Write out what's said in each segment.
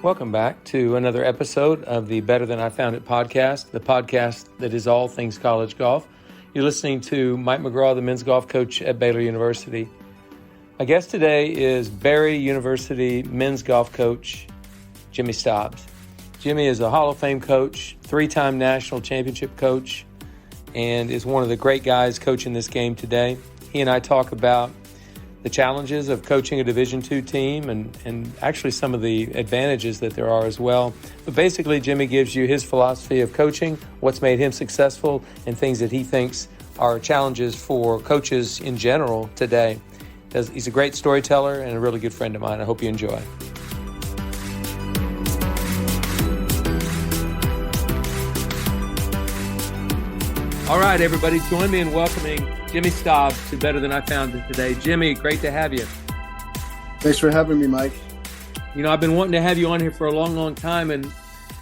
Welcome back to another episode of the Better Than I Found It podcast, the podcast that is all things college golf. You're listening to Mike McGraw, the men's golf coach at Baylor University. My guest today is Barry University men's golf coach, Jimmy Stobbs. Jimmy is a Hall of Fame coach, three-time national championship coach, and is one of the great guys coaching this game today. He and I talk about the challenges of coaching a Division II team and actually some of the advantages that there are as well. But basically, Jimmy gives you his philosophy of coaching, what's made him successful, and things that he thinks are challenges for coaches in general today. He's a great storyteller and a really good friend of mine. I hope you enjoy. All right, everybody, join me in welcoming Jimmy Stobbs to Better Than I Found It today. Jimmy, great to have you. Thanks for having me, Mike. You know, I've been wanting to have you on here for a long, long time, and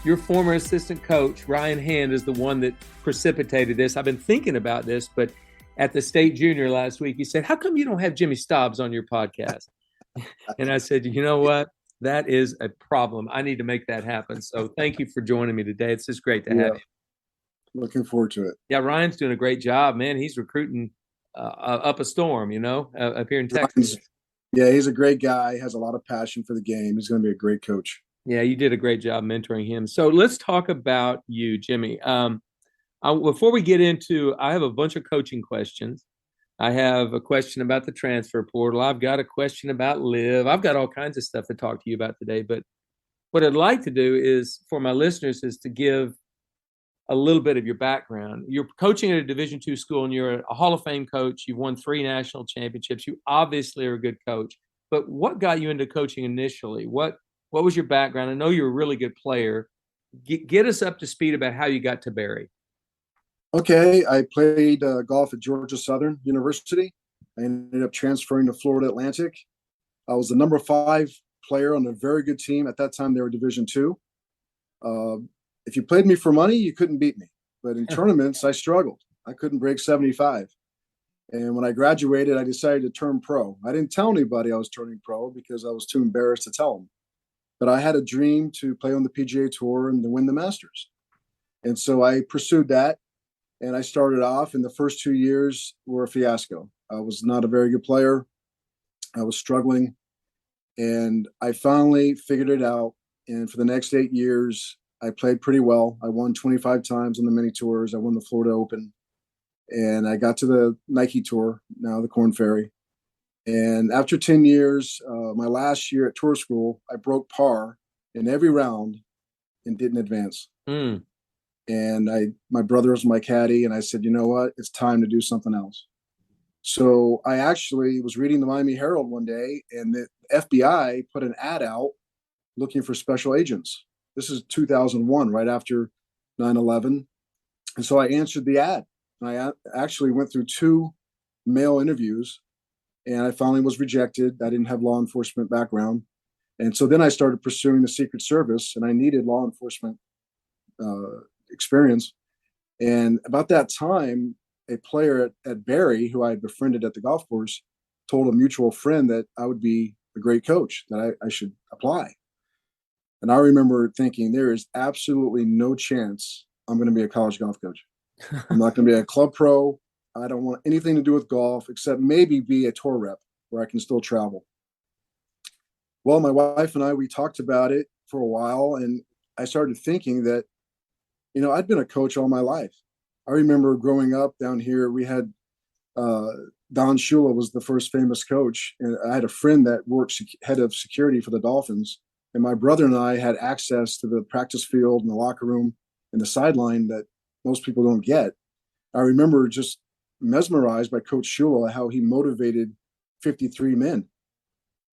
your former assistant coach, Ryan Hand, is the one that precipitated this. I've been thinking about this, but at the state junior last week, he said, how come you don't have Jimmy Stobbs on your podcast? And I said, you know what? That is a problem. I need to make that happen. So thank you for joining me today. It's just great to have you. Looking forward to it. Yeah, Ryan's doing a great job, man. He's recruiting up a storm, up here in Texas. Yeah, he's a great guy. Has a lot of passion for the game. He's going to be a great coach. Yeah, you did a great job mentoring him. So let's talk about you, Jimmy. Before we get into, I have a bunch of coaching questions. I have a question about the transfer portal. I've got a question about LIV. I've got all kinds of stuff to talk to you about today. But what I'd like to do is, for my listeners, is to give a little bit of your background. You're coaching at a Division II school, and you're a Hall of Fame coach. You've won 3 national championships. You obviously are a good coach. But what got you into coaching initially? What was your background? I know you're a really good player. Get us up to speed about how you got to Barry. Okay, I played golf at Georgia Southern University. I ended up transferring to Florida Atlantic. I was the number 5 player on a very good team. At that time, they were Division II. If you played me for money, you couldn't beat me. But in tournaments, I struggled. I couldn't break 75. And when I graduated, I decided to turn pro. I didn't tell anybody I was turning pro because I was too embarrassed to tell them. But I had a dream to play on the PGA Tour and to win the Masters. And so I pursued that. And I started off, and the first 2 years were a fiasco. I was not a very good player. I was struggling. And I finally figured it out. And for the next 8 years, I played pretty well. I won 25 times on the mini tours. I won the Florida Open. And I got to the Nike Tour, now the Korn Ferry. And after 10 years, my last year at tour school, I broke par in every round and didn't advance. And my brother was my caddy, and I said, you know what? It's time to do something else. So I actually was reading the Miami Herald one day, and the FBI put an ad out looking for special agents. This is 2001, right after 9/11. And so I answered the ad. And I actually went through 2 male interviews, and I finally was rejected. I didn't have law enforcement background. And so then I started pursuing the Secret Service, and I needed law enforcement experience. And about that time, a player at Barry, who I had befriended at the golf course, told a mutual friend that I would be a great coach, that I should apply. And I remember thinking, there is absolutely no chance I'm going to be a college golf coach. I'm not going to be a club pro. I don't want anything to do with golf except maybe be a tour rep where I can still travel. Well, my wife and I, we talked about it for a while, and I started thinking that, I'd been a coach all my life. I remember growing up down here, we had Don Shula was the first famous coach, and I had a friend that worked head of security for the Dolphins. And my brother and I had access to the practice field and the locker room and the sideline that most people don't get. I remember just mesmerized by Coach Shula, how he motivated 53 men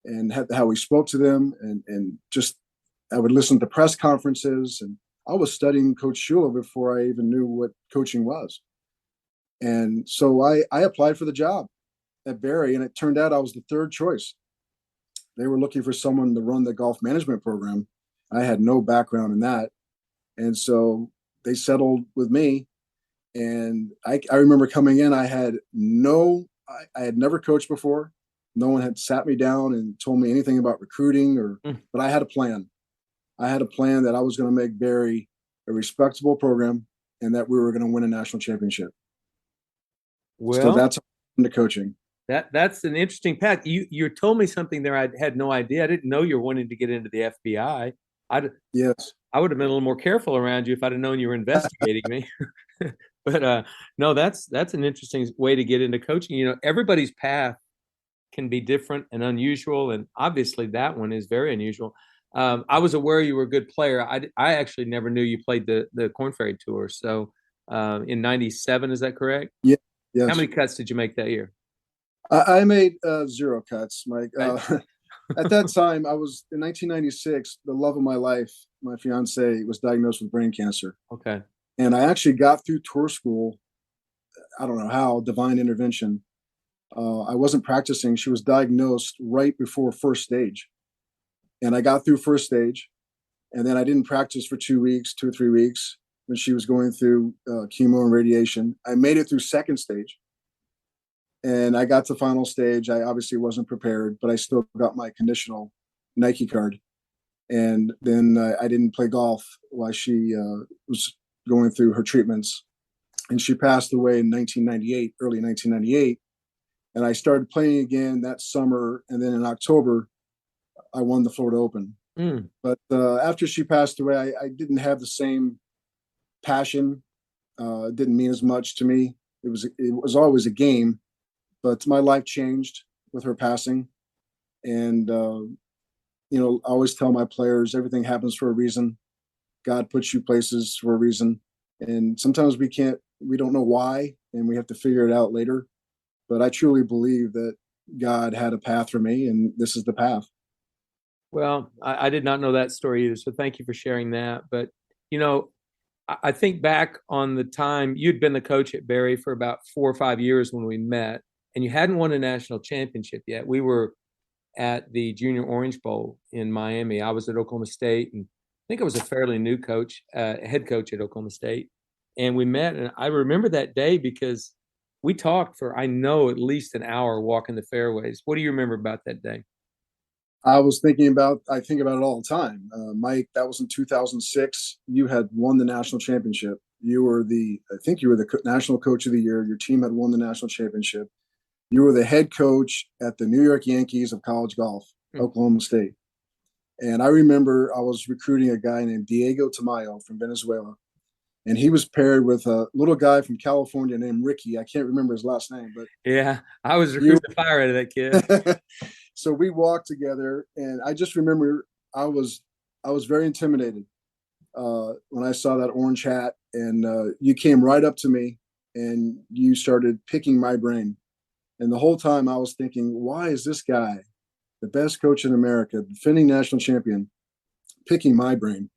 and how he spoke to them. And just, I would listen to press conferences, and I was studying Coach Shula before I even knew what coaching was. And so I applied for the job at Barry, and it turned out I was the 3rd choice. They were looking for someone to run the golf management program. I had no background in that. And so they settled with me. And I remember coming in, I had never coached before. No one had sat me down and told me anything about recruiting but I had a plan. I had a plan that I was going to make Barry a respectable program and that we were going to win a national championship. So Well, that's into coaching. that's an interesting path. You told me something there I had no idea. I didn't know you're wanting to get into the FBI. Yes. I would have been a little more careful around you if I'd have known you were investigating me. But no, that's an interesting way to get into coaching. You know, everybody's path can be different and unusual, and obviously that one is very unusual. I was aware you were a good player. I actually never knew you played the Korn Ferry Tour. So in '97, is that correct? Yeah. Yes. How many cuts did you make that year? I made 0 cuts, Mike. Right. At that time, I was in 1996. The love of my life, my fiance, was diagnosed with brain cancer, Okay. and I actually got through tour school. I don't know how, divine intervention. I wasn't practicing. She was diagnosed right before first stage, and I got through first stage, and then I didn't practice for 2 weeks, 2 or 3 weeks when she was going through chemo and radiation. I made it through second stage, and I got to final stage. I obviously wasn't prepared, but I still got my conditional Nike card. And then I didn't play golf while she was going through her treatments. And she passed away in 1998, early 1998. And I started playing again that summer. And then in October, I won the Florida Open. Mm. But after she passed away, I didn't have the same passion. It didn't mean as much to me. It was always a game, but my life changed with her passing. And, I always tell my players, everything happens for a reason. God puts you places for a reason. And sometimes we don't know why, and we have to figure it out later. But I truly believe that God had a path for me, and this is the path. Well, I did not know that story either. So thank you for sharing that. But, I think back on the time you'd been the coach at Barry for about 4 or 5 years when we met, and you hadn't won a national championship yet. We were at the Junior Orange Bowl in Miami. I was at Oklahoma State, and I think I was a fairly new coach, head coach at Oklahoma State. And we met, and I remember that day because we talked for, I know, at least an hour walking the fairways. What do you remember about that day? I think about it all the time. Mike, that was in 2006. You had won the national championship. I think you were the national coach of the year. Your team had won the national championship. You were the head coach at the New York Yankees of college golf, Oklahoma State. And I remember I was recruiting a guy named Diego Tamayo from Venezuela. And he was paired with a little guy from California named Ricky. I can't remember his last name, but yeah, I was recruiting the fire out of that kid. So we walked together, and I just remember I was very intimidated when I saw that orange hat, and you came right up to me and you started picking my brain. And the whole time I was thinking, why is this guy, the best coach in America, defending national champion, picking my brain?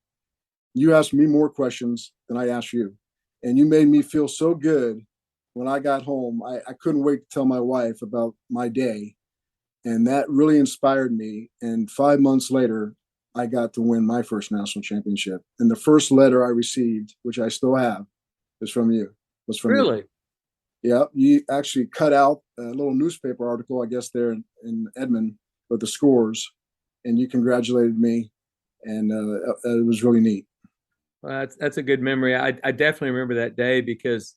You asked me more questions than I asked you. And you made me feel so good when I got home. I couldn't wait to tell my wife about my day. And that really inspired me. And 5 months later, I got to win my first national championship. And the first letter I received, which I still have, was from you. Really? You. Yeah, you actually cut out a little newspaper article, I guess, there in Edmond with the scores, and you congratulated me, and it was really neat. Well, that's a good memory. I definitely remember that day because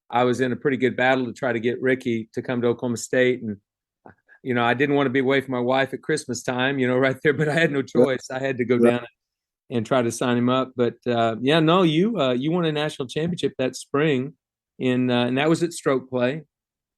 I was in a pretty good battle to try to get Ricky to come to Oklahoma State, and I didn't want to be away from my wife at Christmas time, right there, but I had no choice. I had to go down and try to sign him up. But you won a national championship that spring, and that was at stroke play.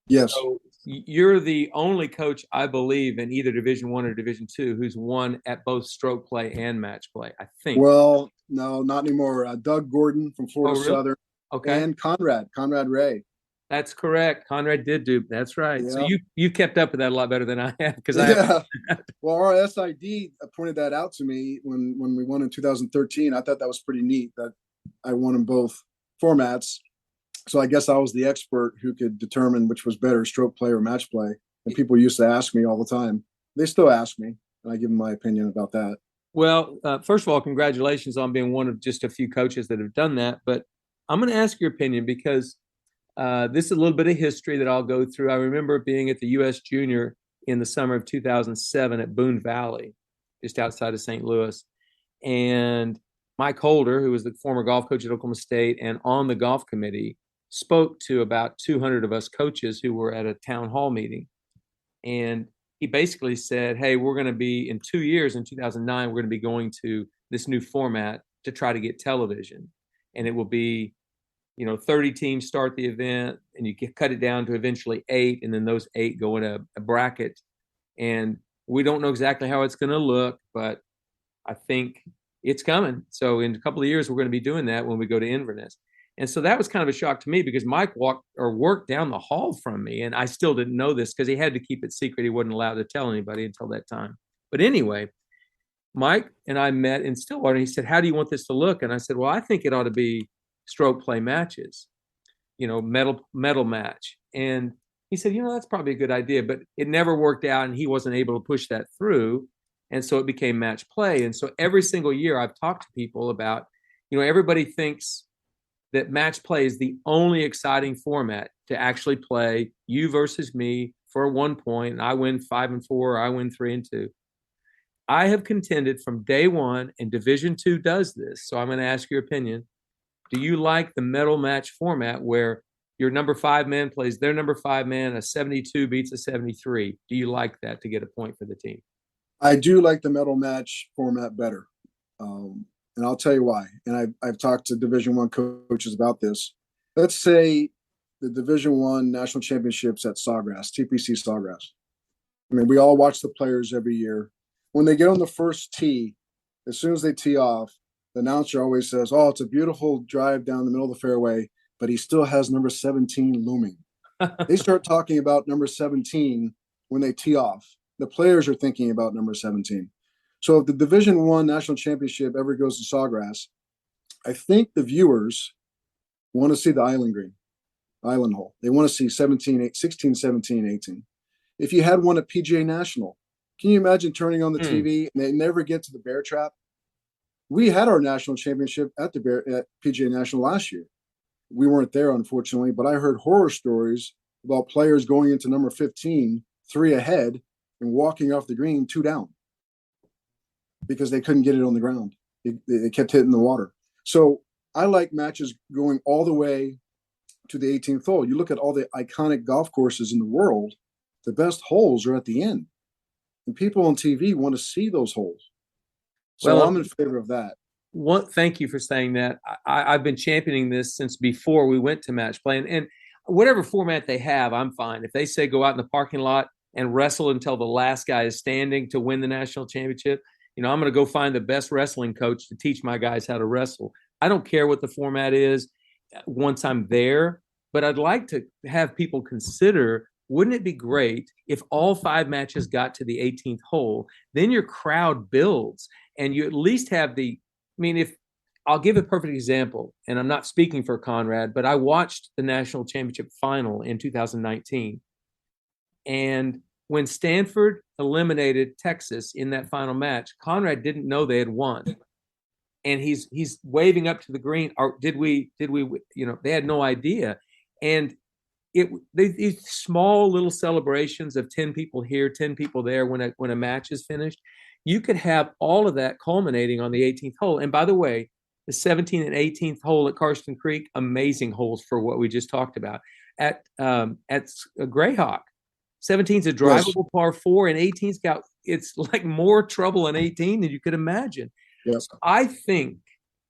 Yes. So you're the only coach, I believe, in either Division I or Division II who's won at both stroke play and match play, I think. Well, no, not anymore. Doug Gordon from Florida really? Southern. Okay. And Conrad Ray. That's correct. Conrad did do. That's right. Yeah. So you kept up with that a lot better than I have because Well, our SID pointed that out to me when we won in 2013. I thought that was pretty neat that I won in both formats. So I guess I was the expert who could determine which was better, stroke play or match play. And people used to ask me all the time. They still ask me, and I give them my opinion about that. Well, first of all, congratulations on being one of just a few coaches that have done that. But I'm going to ask your opinion because this is a little bit of history that I'll go through. I remember being at the U.S. Junior in the summer of 2007 at Boone Valley, just outside of St. Louis. And Mike Holder, who was the former golf coach at Oklahoma State and on the golf committee, spoke to about 200 of us coaches who were at a town hall meeting. And he basically said, hey, we're going to be in 2 years, in 2009, we're going to be going to this new format to try to get television. And it will be, 30 teams start the event, and you cut it down to eventually 8, and then those 8 go in a bracket. And we don't know exactly how it's going to look, but I think it's coming. So in a couple of years, we're going to be doing that when we go to Inverness. And so that was kind of a shock to me because Mike worked down the hall from me, and I still didn't know this because he had to keep it secret. He wasn't allowed to tell anybody until that time. But anyway, Mike and I met in Stillwater, and he said, how do you want this to look? And I said, well, I think it ought to be stroke play matches, medal match. And he said, that's probably a good idea, but it never worked out, and he wasn't able to push that through. And so it became match play. And so every single year I've talked to people about, everybody thinks that match play is the only exciting format to actually play you versus me for 1 point. And I win 5 and 4, or I win 3 and 2. I have contended from day one, and Division II does this. So I'm going to ask your opinion. Do you like the medal match format where your number 5 man plays their number 5 man, a 72 beats a 73? Do you like that to get a point for the team? I do like the medal match format better. And I'll tell you why. And I've talked to Division I coaches about this. Let's say the Division I national championships at Sawgrass, TPC Sawgrass. I mean, we all watch the players every year. When they get on the first tee, as soon as they tee off, the announcer always says, oh, it's a beautiful drive down the middle of the fairway, but he still has number 17 looming. They start talking about number 17 when they tee off. The players are thinking about number 17. So if the Division I national championship ever goes to Sawgrass, I think the viewers want to see the island hole. They want to see 16, 17, 18. If you had one at PGA National, can you imagine turning on the TV and they never get to the bear trap? We had our national championship at PGA National last year. We weren't there, unfortunately, but I heard horror stories about players going into number 15, 3 ahead, and walking off the green 2 down because they couldn't get it on the ground. They kept hitting the water. So I like matches going all the way to the 18th hole. You look at all the iconic golf courses in the world, the best holes are at the end. And people on TV want to see those holes. So I'm in favor of that. Thank you for saying that. I've been championing this since before we went to match play. And whatever format they have, I'm fine. If they say go out in the parking lot and wrestle until the last guy is standing to win the national championship, I'm going to go find the best wrestling coach to teach my guys how to wrestle. I don't care what the format is once I'm there, but I'd like to have people consider, wouldn't it be great if all 5 matches got to the 18th hole? Then your crowd builds, and you at least have if I'll give a perfect example, and I'm not speaking for Conrad, but I watched the national championship final in 2019. And when Stanford eliminated Texas in that final match, Conrad didn't know they had won. And he's waving up to the green. Or did we, they had no idea. And these small little celebrations of 10 people here, 10 people there when a match is finished, you could have all of that culminating on the 18th hole. And by the way, the 17th and 18th hole at Karsten Creek, amazing holes for what we just talked about. At Greyhawk, 17's a drivable par 4, and 18's it's like more trouble in 18 than you could imagine. Yes. So I think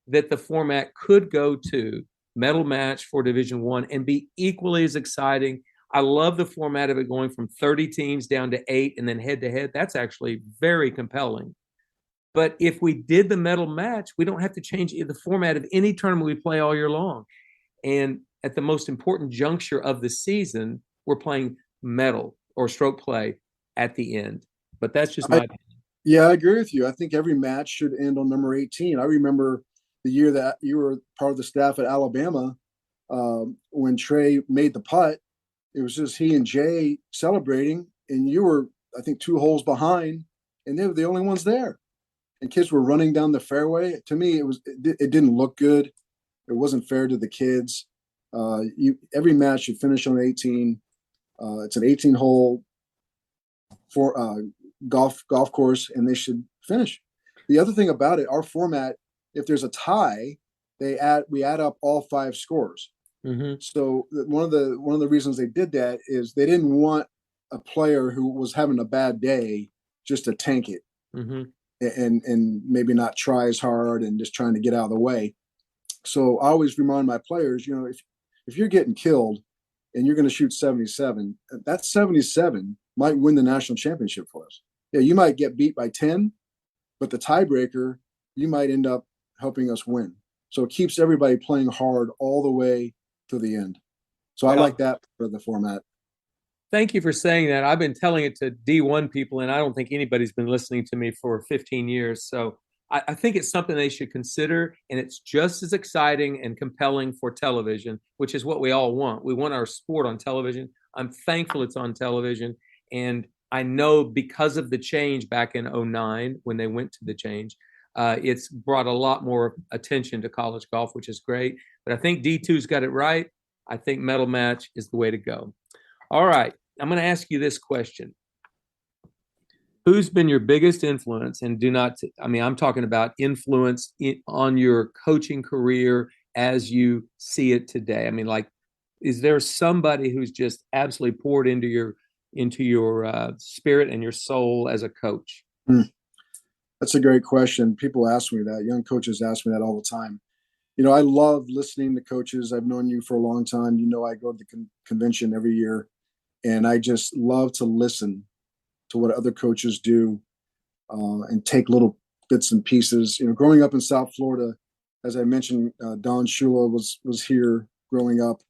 that the format could go to medal match for Division I and be equally as exciting. I love the format of it going from 30 teams down to 8 and then head-to-head. That's actually very compelling. But if we did the medal match, we don't have to change the format of any tournament we play all year long. And at the most important juncture of the season, we're playing medal or stroke play at the end. But that's just my opinion. Yeah, I agree with you. I think every match should end on number 18. I remember the year that you were part of the staff at Alabama when Trey made the putt. It was just he and Jay celebrating, and you were, I think, 2 holes behind, and they were the only ones there. And kids were running down the fairway. To me, it didn't look good. It wasn't fair to the kids. Every match should finish on 18. It's an 18-hole for golf course, and they should finish. The other thing about it, our format, if there's a tie, we add up all 5 scores. Mm-hmm. So one of the reasons they did that is they didn't want a player who was having a bad day just to tank it, Mm-hmm. and maybe not try as hard and just trying to get out of the way. So I always remind my players, if you're getting killed and you're going to shoot 77, that 77 might win the national championship for us. Yeah, you might get beat by 10, but the tiebreaker, you might end up helping us win. So it keeps everybody playing hard all the way to the end. So I like that for the format. Thank you for saying that. I've been telling it to D1 people, and I don't think anybody's been listening to me for 15 years. So I think it's something they should consider, and it's just as exciting and compelling for television, which is what we all want. We want our sport on television. I'm thankful it's on television, and I know because of the change back in 2009 when they went to the change, it's brought a lot more attention to college golf, which is great. But I think D2's got it right. I think medal match is the way to go. All right. I'm going to ask you this question. Who's been your biggest influence? And I'm talking about influence on your coaching career as you see it today. I mean, like, is there somebody who's just absolutely poured into your spirit and your soul as a coach? That's a great question. People ask me that. Young coaches ask me that all the time. I love listening to coaches. I've known you for a long time. I go to the convention every year, and I just love to listen to what other coaches do, and take little bits and pieces. Growing up in South Florida, as I mentioned, Don Shula was here growing up.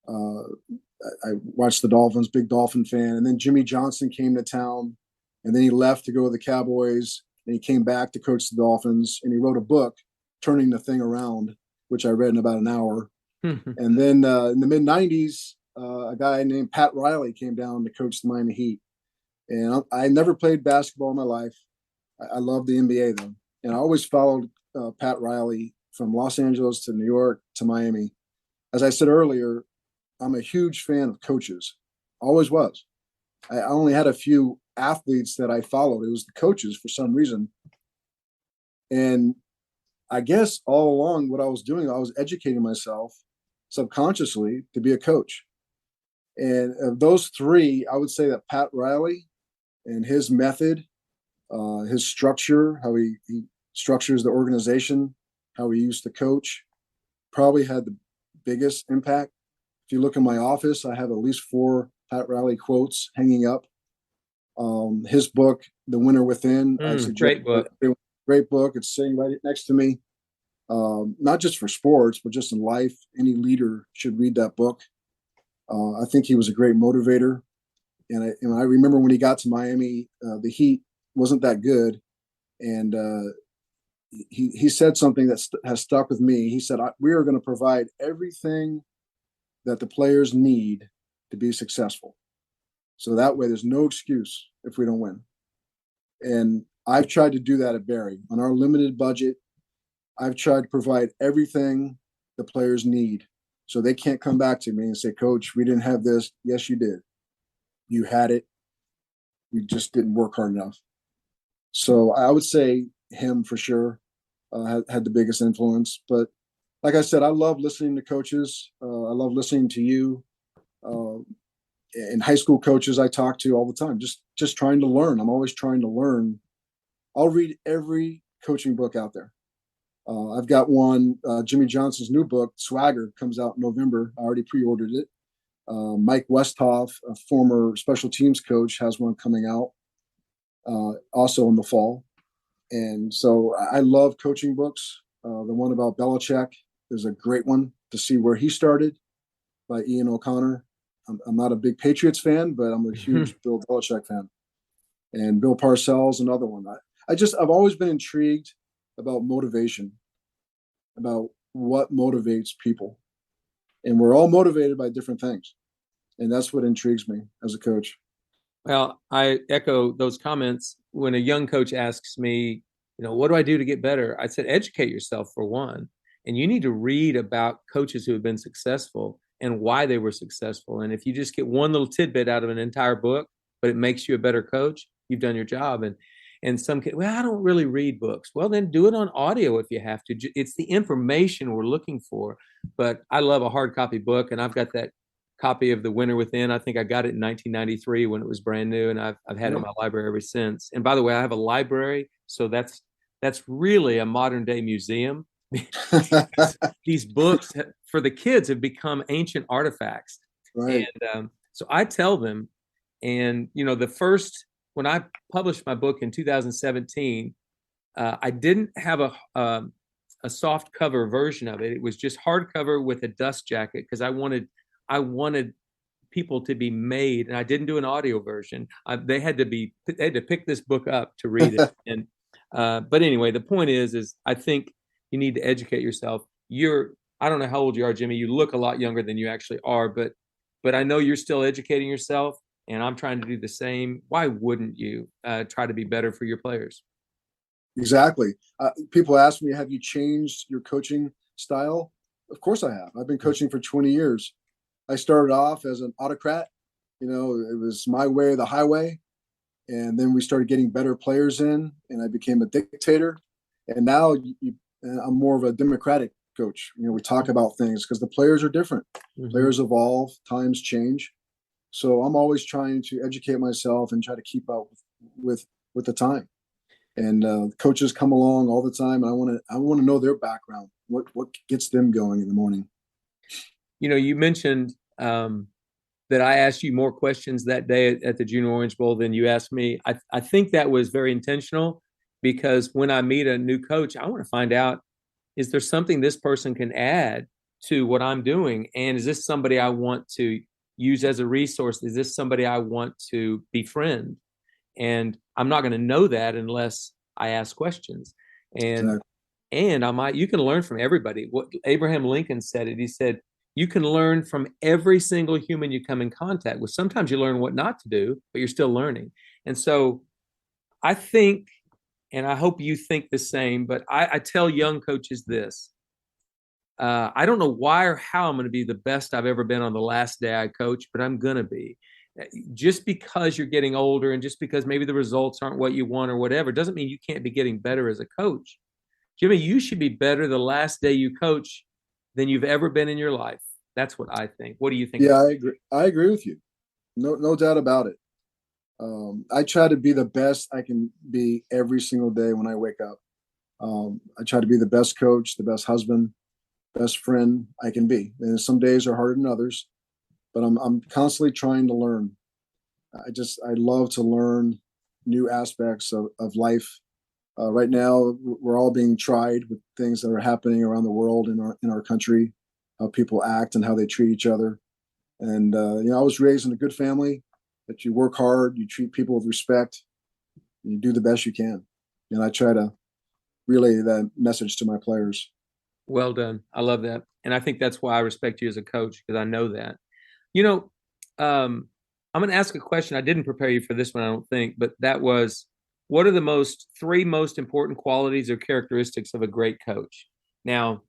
I watched the Dolphins, big Dolphin fan. And then Jimmy Johnson came to town, and then he left to go to the Cowboys, and he came back to coach the Dolphins, and he wrote a book, Turning the Thing Around, which I read in about an hour. And then in the mid-'90s, a guy named Pat Riley came down to coach the Miami Heat. And I never played basketball in my life. I love the NBA, though. And I always followed Pat Riley from Los Angeles to New York to Miami. As I said earlier, I'm a huge fan of coaches. Always was. I only had a few athletes that I followed. It was the coaches for some reason. And I guess all along what I was doing, I was educating myself subconsciously to be a coach. And of those 3, I would say that Pat Riley and his method, his structure, how he structures the organization, how he used to coach, probably had the biggest impact. If you look in my office, I have at least 4 Pat Riley quotes hanging up. His book, The Winner Within, I suggest. Great book. Great book. It's sitting right next to me. Not just for sports, but just in life. Any leader should read that book. I think he was a great motivator. And I remember when he got to Miami, the Heat wasn't that good. And he said something that has stuck with me. He said, we are going to provide everything that the players need to be successful. So that way there's no excuse if we don't win. And I've tried to do that at Barry. On our limited budget, I've tried to provide everything the players need. So they can't come back to me and say, Coach, we didn't have this. Yes, you did. You had it. We just didn't work hard enough. So I would say him for sure had the biggest influence. But like I said, I love listening to coaches. I love listening to you. And high school coaches I talk to all the time, just trying to learn. I'm always trying to learn. I'll read every coaching book out there. I've got one, Jimmy Johnson's new book, Swagger, comes out in November. I already pre-ordered it. Mike Westhoff, a former special teams coach, has one coming out also in the fall. And so I love coaching books. The one about Belichick is a great one to see where he started, by Ian O'Connor. I'm not a big Patriots fan, but I'm a huge Bill Belichick fan. And Bill Parcells, another one. I've always been intrigued about motivation, about what motivates people. And we're all motivated by different things. And that's what intrigues me as a coach. Well, I echo those comments. When a young coach asks me, what do I do to get better? I said, educate yourself for one. And you need to read about coaches who have been successful and why they were successful. And if you just get one little tidbit out of an entire book, but it makes you a better coach, you've done your job. And And some kids, well, I don't really read books. Well, then do it on audio if you have to. It's the information we're looking for. But I love a hard copy book, and I've got that copy of The Winter Within. I think I got it in 1993 when it was brand new, and I've had it in my library ever since. And by the way, I have a library, so that's really a modern day museum. These books for the kids have become ancient artifacts. Right. And so I tell them, and when I published my book in 2017, I didn't have a soft cover version of it. It was just hardcover with a dust jacket because I wanted people to be made, and I didn't do an audio version. They had to pick this book up to read it. And but anyway, the point is I think you need to educate yourself. I don't know how old you are, Jimmy. You look a lot younger than you actually are, but I know you're still educating yourself, and I'm trying to do the same. Why wouldn't you try to be better for your players? Exactly. People ask me, have you changed your coaching style? Of course I have. I've been coaching for 20 years. I started off as an autocrat. It was my way or the highway. And then we started getting better players in, and I became a dictator. And now I'm more of a democratic coach. We talk about things because the players are different. Mm-hmm. Players evolve, times change. So I'm always trying to educate myself and try to keep up with the time. And coaches come along all the time. And I want to know their background. What gets them going in the morning? You mentioned that I asked you more questions that day at the Junior Orange Bowl than you asked me. I think that was very intentional, because when I meet a new coach, I want to find out, is there something this person can add to what I'm doing? And is this somebody I want to use as a resource? Is this somebody I want to befriend? And I'm not going to know that unless I ask questions. And you can learn from everybody. What Abraham Lincoln said it. He said, you can learn from every single human you come in contact with. Sometimes you learn what not to do, but you're still learning. And so I think, and I hope you think the same, but I tell young coaches this. I don't know why or how I'm going to be the best I've ever been on the last day I coach, but I'm going to be. Just because you're getting older and just because maybe the results aren't what you want or whatever, doesn't mean you can't be getting better as a coach. Jimmy, you should be better the last day you coach than you've ever been in your life. That's what I think. What do you think? Yeah, I agree. I agree with you. No doubt about it. I try to be the best I can be every single day when I wake up. I try to be the best coach, the best husband, best friend I can be. And some days are harder than others, but I'm constantly trying to learn. I love to learn new aspects of life. Right now, we're all being tried with things that are happening around the world in our country, how people act and how they treat each other. And I was raised in a good family, that you work hard, you treat people with respect, and you do the best you can. And I try to relay that message to my players. Well done. I love that. And I think that's why I respect you as a coach, because I know that. I'm going to ask a question. I didn't prepare you for this one, I don't think, but that was, what are the three most important qualities or characteristics of a great coach? Now,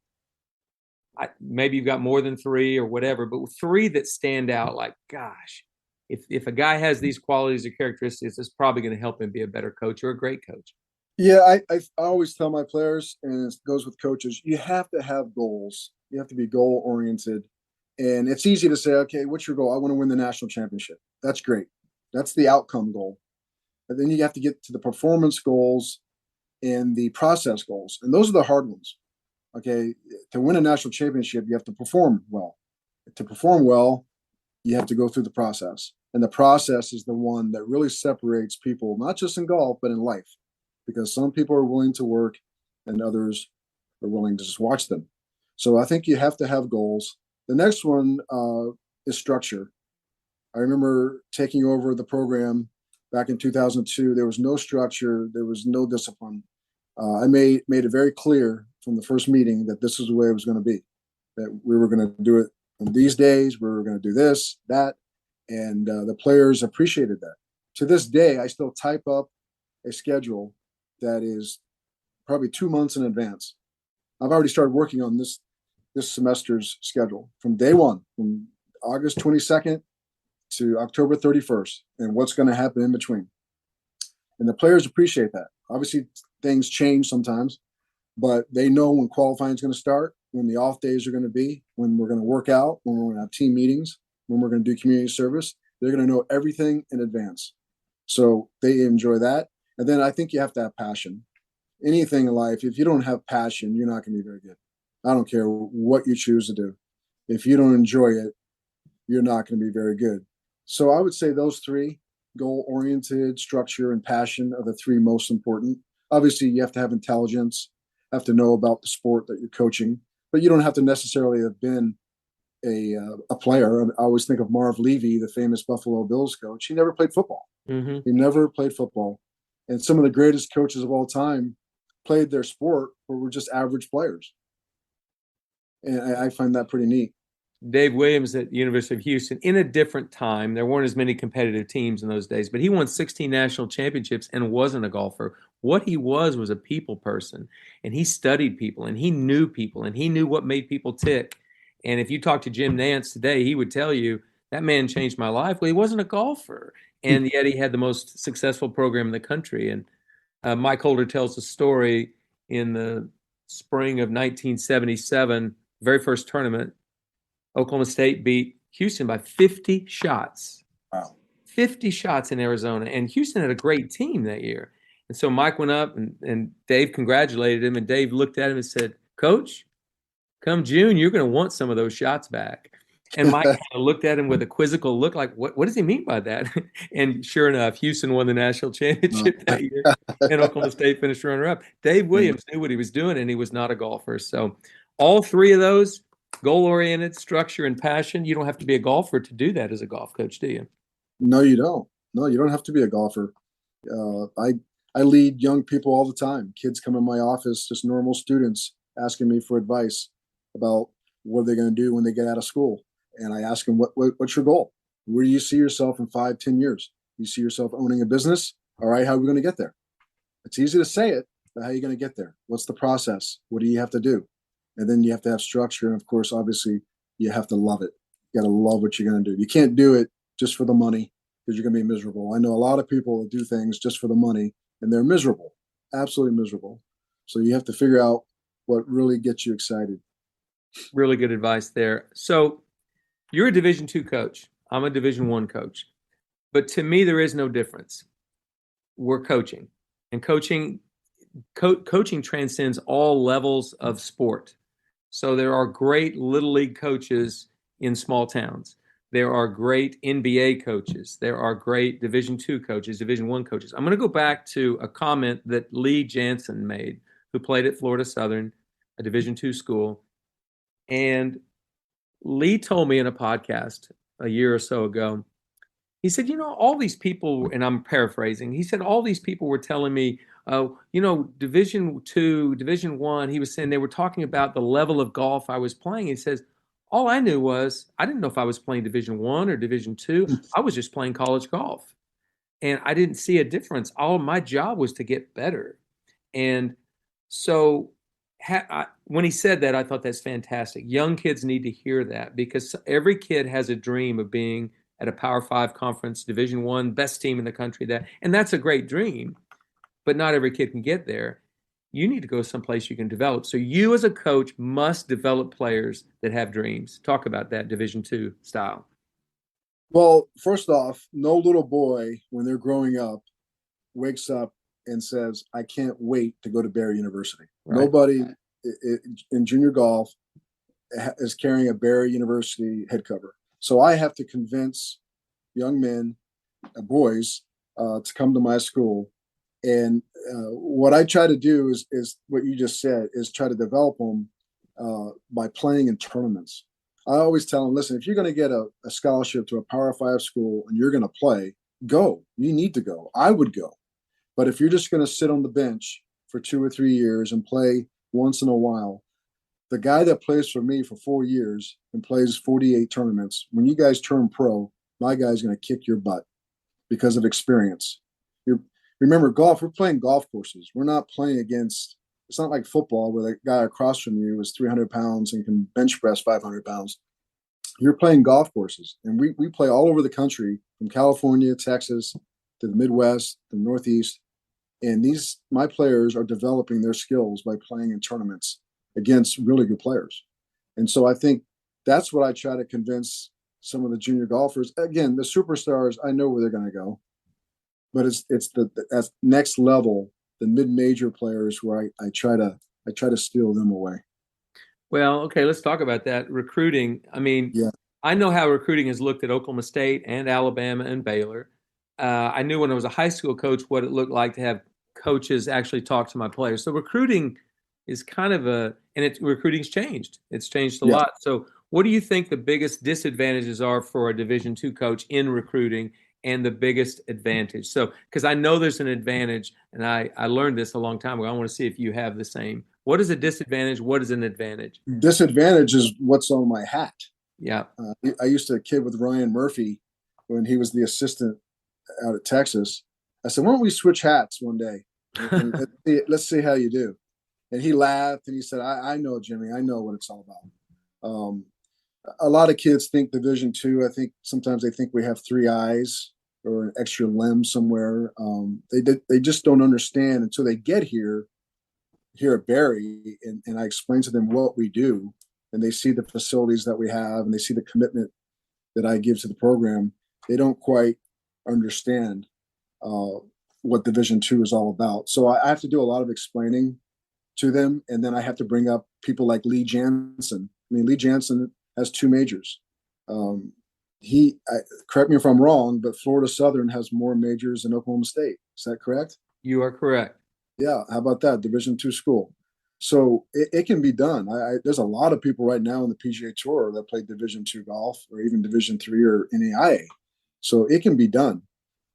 maybe you've got more than three or whatever, but three that stand out, like, gosh, if a guy has these qualities or characteristics, it's probably going to help him be a better coach or a great coach. Yeah, I always tell my players, and it goes with coaches, you have to have goals. You have to be goal-oriented. And it's easy to say, okay, what's your goal? I want to win the national championship. That's great. That's the outcome goal. But then you have to get to the performance goals and the process goals. And those are the hard ones. Okay, to win a national championship, you have to perform well. To perform well, you have to go through the process. And the process is the one that really separates people, not just in golf, but in life. Because some people are willing to work and others are willing to just watch them. So I think you have to have goals. The next one is structure. I remember taking over the program back in 2002. There was no structure. There was no discipline. I made it very clear from the first meeting that this is the way it was going to be, that we were going to do it on these days. We were going to do this, that. And the players appreciated that. To this day, I still type up a schedule that is probably 2 months in advance. I've already started working on this semester's schedule from day one, from August 22nd to October 31st, and what's going to happen in between. And the players appreciate that. Obviously, things change sometimes, but they know when qualifying is going to start, when the off days are going to be, when we're going to work out, when we're going to have team meetings, when we're going to do community service. They're going to know everything in advance. So they enjoy that. And then I think you have to have passion. Anything in life, if you don't have passion, you're not going to be very good. I don't care what you choose to do. If you don't enjoy it, you're not going to be very good. So I would say those three, goal-oriented, structure, and passion, are the three most important. Obviously, you have to have intelligence, have to know about the sport that you're coaching, but you don't have to necessarily have been a player. I always think of Marv Levy, the famous Buffalo Bills coach. He never played football. Mm-hmm. He never played football. And some of the greatest coaches of all time played their sport, but were just average players. And I find that pretty neat. Dave Williams at the University of Houston, in a different time, there weren't as many competitive teams in those days, but he won 16 national championships and wasn't a golfer. What he was a people person, and he studied people, and he knew people, and he knew what made people tick. And if you talk to Jim Nance today, he would tell you, that man changed my life. Well, he wasn't a golfer, and yet he had the most successful program in the country. And Mike Holder tells a story in the spring of 1977, very first tournament. Oklahoma State beat Houston by 50 shots. Wow. 50 shots in Arizona. And Houston had a great team that year. And so Mike went up and Dave congratulated him. And Dave looked at him and said, Coach, come June, you're going to want some of those shots back. And Mike kind of looked at him with a quizzical look like, what does he mean by that? And sure enough, Houston won the national championship that year. And Oklahoma State finished runner-up. Dave Williams knew what he was doing, and he was not a golfer. So all three of those, goal-oriented, structure, and passion. You don't have to be a golfer to do that as a golf coach, do you? No, you don't. No, you don't have to be a golfer. I lead young people all the time. Kids come in my office, just normal students, asking me for advice about what they're going to do when they get out of school. And I ask them, what's your goal? Where do you see yourself in 5, 10 years? You see yourself owning a business? All right, how are we going to get there? It's easy to say it, but how are you going to get there? What's the process? What do you have to do? And then you have to have structure. And of course, obviously, you have to love it. You got to love what you're going to do. You can't do it just for the money because you're going to be miserable. I know a lot of people that do things just for the money and they're miserable, absolutely miserable. So you have to figure out what really gets you excited. Really good advice there. So you're a Division II coach. I'm a Division I coach. But to me, there is no difference. We're coaching. And coaching transcends all levels of sport. So there are great Little League coaches in small towns. There are great NBA coaches. There are great Division II coaches, Division I coaches. I'm going to go back to a comment that Lee Jansen made, who played at Florida Southern, a Division II school. And Lee told me in a podcast a year or so ago, he said, all these people, and I'm paraphrasing, he said, all these people were telling me, Division II, Division I, he was saying they were talking about the level of golf I was playing. He says, all I knew was I didn't know if I was playing Division I or Division II. I was just playing college golf. And I didn't see a difference. All my job was to get better. And so when he said that, I thought that's fantastic. Young kids need to hear that because every kid has a dream of being at a Power 5 conference, Division I, best team in the country. And that's a great dream, but not every kid can get there. You need to go someplace you can develop. So you as a coach must develop players that have dreams. Talk about that Division II style. Well, first off, no little boy, when they're growing up, wakes up and says, I can't wait to go to Barry University. Right. Nobody in junior golf is carrying a Barry University head cover. So I have to convince young men, boys, to come to my school. And what I try to do is what you just said, is try to develop them by playing in tournaments. I always tell them, listen, if you're going to get a scholarship to a Power 5 school and you're going to play, go. You need to go. I would go. But if you're just going to sit on the bench for 2 or 3 years and play once in a while, the guy that plays for me for 4 years and plays 48 tournaments, when you guys turn pro, my guy's going to kick your butt because of experience. Remember, golf, we're playing golf courses. We're not playing against, it's not like football where the guy across from you is 300 pounds and can bench press 500 pounds. You're playing golf courses. And we play all over the country, from California, Texas, to the Midwest, the Northeast. And my players are developing their skills by playing in tournaments against really good players. And so I think that's what I try to convince some of the junior golfers. Again, the superstars, I know where they're going to go, but it's that's next level, the mid-major players, where I try to steal them away. Well, okay, let's talk about that. Recruiting. I mean, Yeah. I know how recruiting is looked at Oklahoma State and Alabama and Baylor. I knew when I was a high school coach what it looked like to have coaches actually talk to my players. So recruiting is kind of recruiting's changed. It's changed a Yeah. lot. So what do you think the biggest disadvantages are for a Division II coach in recruiting and the biggest advantage? So, because I know there's an advantage, and I learned this a long time ago. I want to see if you have the same. What is a disadvantage? What is an advantage? Disadvantage is what's on my hat. Yeah. I used to kid with Ryan Murphy when he was the assistant out at Texas. I said, why don't we switch hats one day? And let's see how you do. And he laughed and he said, I know, Jimmy, I know what it's all about. A lot of kids think Division II. I think sometimes they think we have three eyes or an extra limb somewhere. They just don't understand until they get here at Barry, and I explain to them what we do, and they see the facilities that we have, and they see the commitment that I give to the program. They don't quite understand what Division II is all about. So I have to do a lot of explaining to them, and then I have to bring up people like Lee Jansen. I mean, Lee Jansen has two majors. Correct me if I'm wrong, but Florida Southern has more majors than Oklahoma State. Is that correct? You are correct. Yeah, how about that? Division II school. So it can be done. There's a lot of people right now in the PGA Tour that play Division II golf or even Division III or NAIA. So it can be done.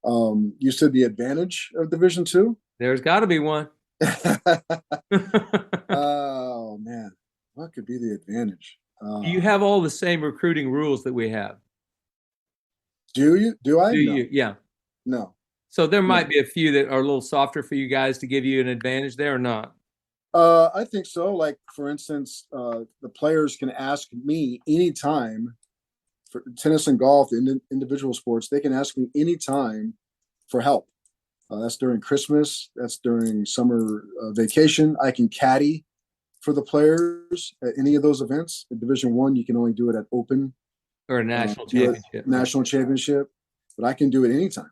You said the advantage of Division II? There's got to be one. Oh, man. What could be the advantage? You have all the same recruiting rules that we have. Do you? Do I? Do No. you? Yeah. No. So there might be a few that are a little softer for you guys to give you an advantage there or not? I think so. Like, for instance, the players can ask me anytime for tennis and golf, individual sports. They can ask me anytime for help. That's during Christmas. That's during summer vacation. I can caddy for the players at any of those events. At Division I, you can only do it at Open Or a national championship. National championship, but I can do it anytime.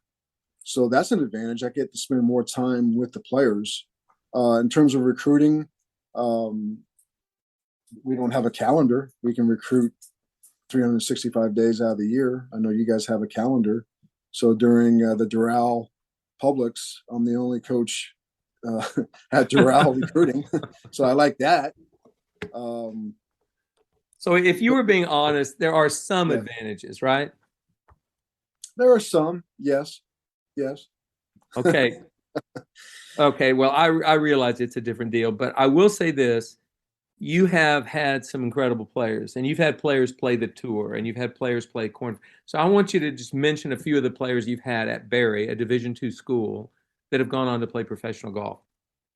So that's an advantage. I get to spend more time with the players. In terms of recruiting, we don't have a calendar. We can recruit 365 days out of the year. I know you guys have a calendar. So during the Doral Publix, I'm the only coach at Doral recruiting. So I like that. So if you were being honest, there are some advantages, right? There are some, yes. Okay. Okay. Well, I realize it's a different deal, but I will say this. You have had some incredible players, and you've had players play the tour, and you've had players play corn. So I want you to just mention a few of the players you've had at Barry, a Division II school, that have gone on to play professional golf.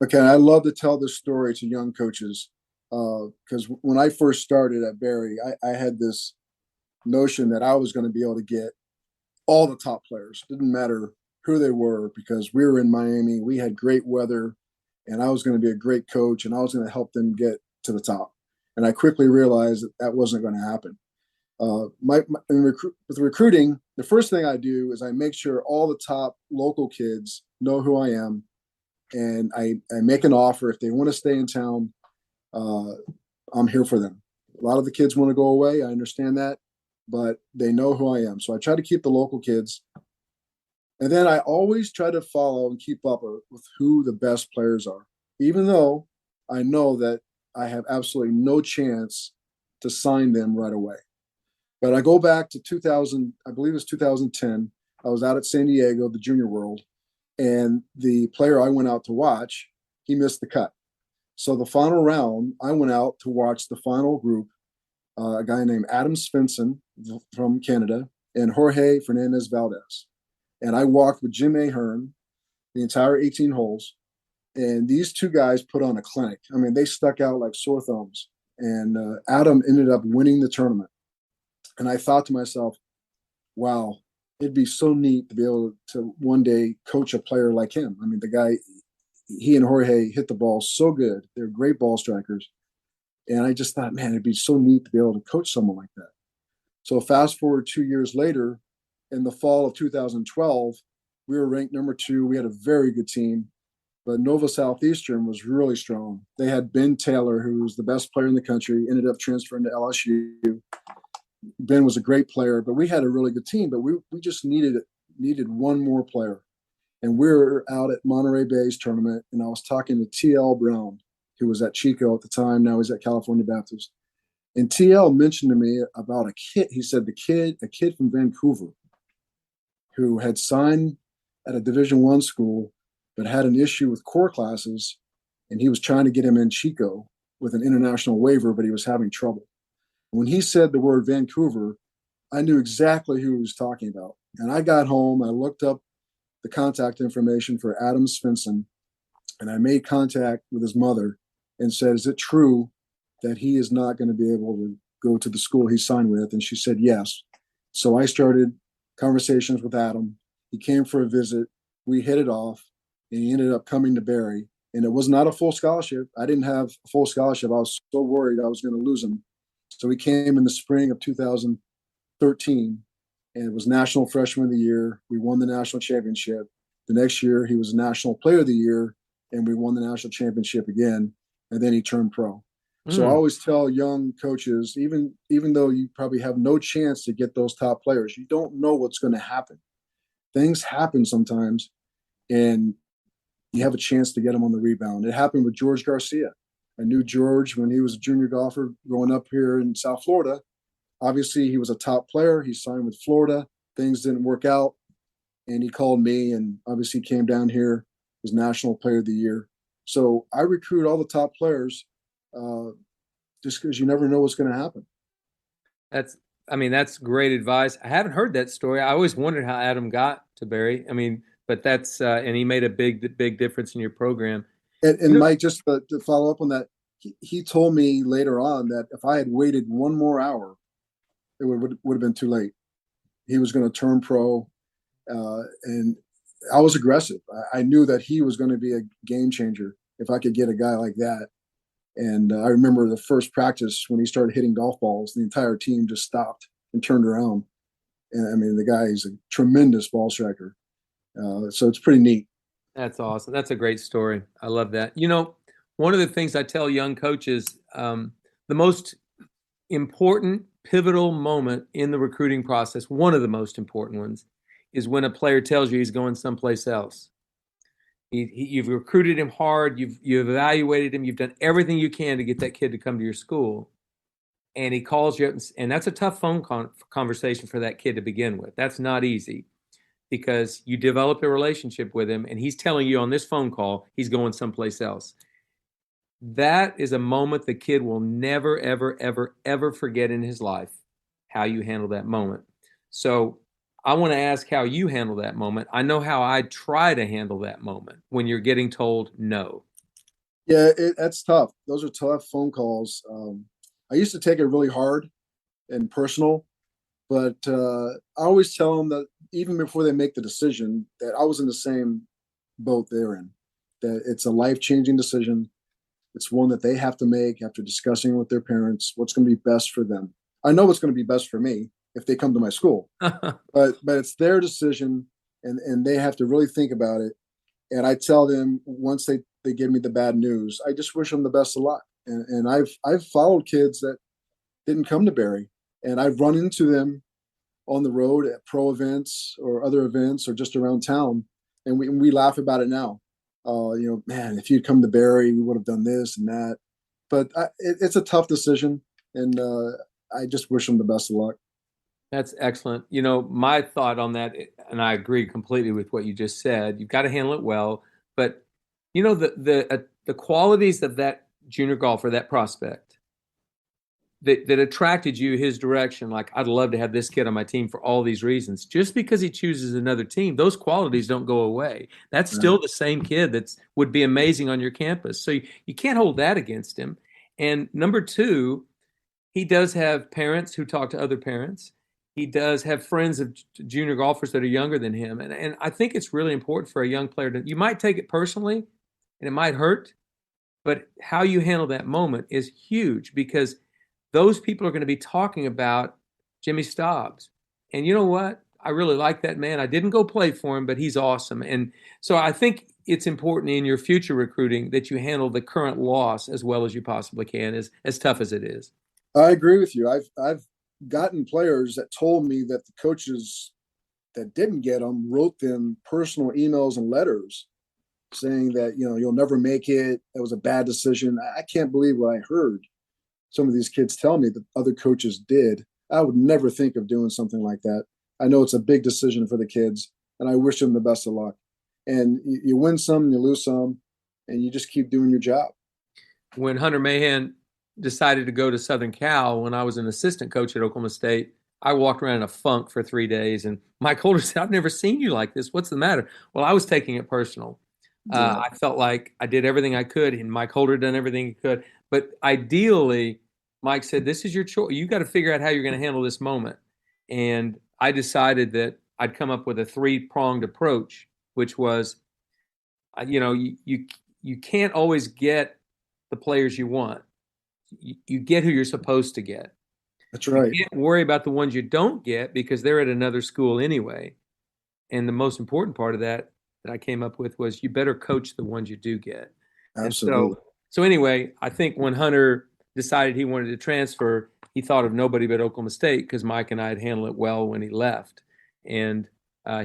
Okay, I love to tell this story to young coaches because when I first started at Barry, I had this notion that I was going to be able to get all the top players. Didn't matter who they were because we were in Miami. We had great weather, and I was going to be a great coach, and I was going to help them get to the top. And I quickly realized that wasn't going to happen. With recruiting, the first thing I do is I make sure all the top local kids know who I am, and I make an offer. If they want to stay in town, I'm here for them. A lot of the kids want to go away. I understand that, but they know who I am. So I try to keep the local kids. And then I always try to follow and keep up with who the best players are, even though I know that I have absolutely no chance to sign them right away. But I go back to 2000, I believe it's 2010. I was out at San Diego, the Junior World, and the player I went out to watch, he missed the cut. So the final round, I went out to watch the final group, a guy named Adam Svensson from Canada and Jorge Fernandez Valdez. And I walked with Jim Ahern the entire 18 holes. And these two guys put on a clinic. I mean, they stuck out like sore thumbs. And Adam ended up winning the tournament. And I thought to myself, wow, it'd be so neat to be able to one day coach a player like him. I mean, the guy, he and Jorge hit the ball so good. They're great ball strikers. And I just thought, man, it'd be so neat to be able to coach someone like that. So fast forward 2 years later, in the fall of 2012, we were ranked number 2. We had a very good team, but Nova Southeastern was really strong. They had Ben Taylor, who was the best player in the country, ended up transferring to LSU. Ben was a great player, but we had a really good team, but we just needed one more player. And we were out at Monterey Bay's tournament, and I was talking to T.L. Brown, who was at Chico at the time. Now he's at California Baptist. And T.L. mentioned to me about a kid. He said a kid from Vancouver who had signed at a Division I school, but had an issue with core classes, and he was trying to get him in Chico with an international waiver, but he was having trouble. When he said the word Vancouver, I knew exactly who he was talking about. And I got home, I looked up the contact information for Adam Svensson, and I made contact with his mother and said, is it true that he is not going to be able to go to the school he signed with? And she said, yes. So I started conversations with Adam. He came for a visit. We hit it off, and he ended up coming to Barry. And it was not a full scholarship. I didn't have a full scholarship. I was so worried I was going to lose him. So he came in the spring of 2013, and it was National Freshman of the Year. We won the national championship. The next year, he was National Player of the Year, and we won the national championship again. And then he turned pro. So I always tell young coaches, even though you probably have no chance to get those top players, you don't know what's going to happen. Things happen sometimes, and you have a chance to get them on the rebound. It happened with George Garcia. I knew George when he was a junior golfer growing up here in South Florida. Obviously, he was a top player. He signed with Florida. Things didn't work out, and he called me, and obviously came down here, was National Player of the Year. So I recruit all the top players just because you never know what's going to happen. That's great advice. I haven't heard that story. I always wondered how Adam got to Barry. But that's and he made a big difference in your program. And Mike, just to follow up on that, he told me later on that if I had waited one more hour, it would have been too late. He was going to turn pro, and I was aggressive. I knew that he was going to be a game changer if I could get a guy like that. And I remember the first practice when he started hitting golf balls, the entire team just stopped and turned around. And the guy is a tremendous ball striker. So it's pretty neat. That's awesome. That's a great story. I love that. One of the things I tell young coaches, the most important pivotal moment in the recruiting process, one of the most important ones, is when a player tells you he's going someplace else. You've recruited him hard. You've evaluated him. You've done everything you can to get that kid to come to your school. And he calls you up, and that's a tough phone conversation for that kid to begin with. That's not easy because you develop a relationship with him, and he's telling you on this phone call he's going someplace else. That is a moment the kid will never, ever, ever, ever forget in his life, how you handle that moment. So I want to ask how you handle that moment. I know how I try to handle that moment when you're getting told no. Yeah, that's tough. Those are tough phone calls. I used to take it really hard and personal, but I always tell them that even before they make the decision, that I was in the same boat they're in, that it's a life-changing decision. It's one that they have to make after discussing with their parents what's going to be best for them. I know what's going to be best for me if they come to my school, but it's their decision, and they have to really think about it. And I tell them once they give me the bad news, I just wish them the best of luck. And I've followed kids that didn't come to Barry, and I've run into them on the road at pro events or other events or just around town, and we laugh about it now. Man, if you'd come to Barry, we would have done this and that. But it's a tough decision, and I just wish them the best of luck. That's excellent. My thought on that, and I agree completely with what you just said. You've got to handle it well, but the qualities of that junior golfer, that prospect, that attracted you his direction. Like, I'd love to have this kid on my team for all these reasons. Just because he chooses another team, those qualities don't go away. That's still the same kid that would be amazing on your campus. So you can't hold that against him. And number two, he does have parents who talk to other parents. He does have friends of junior golfers that are younger than him. And I think it's really important for a young player you might take it personally, and it might hurt, but how you handle that moment is huge because those people are going to be talking about Jimmy Stobbs. And you know what? I really like that man. I didn't go play for him, but he's awesome. And so I think it's important in your future recruiting that you handle the current loss as well as you possibly can, as tough as it is. I agree with you. I've gotten players that told me that the coaches that didn't get them wrote them personal emails and letters saying that, you'll never make it. It was a bad decision. I can't believe what I heard some of these kids tell me that other coaches did. I would never think of doing something like that. I know it's a big decision for the kids, and I wish them the best of luck. And you win some, you lose some, and you just keep doing your job. When Hunter Mahan decided to go to Southern Cal, when I was an assistant coach at Oklahoma State, I walked around in a funk for 3 days. And Mike Holder said, I've never seen you like this. What's the matter? Well, I was taking it personal. I felt like I did everything I could, and Mike Holder done everything he could. But ideally, Mike said, this is your choice. You got to figure out how you're going to handle this moment. And I decided that I'd come up with a 3-pronged approach, which was, you can't always get the players you want. You get who you're supposed to get. That's right. You can't worry about the ones you don't get because they're at another school anyway. And the most important part of that I came up with was you better coach the ones you do get. Absolutely. And so anyway, I think when Hunter decided he wanted to transfer, he thought of nobody but Oklahoma State because Mike and I had handled it well when he left. And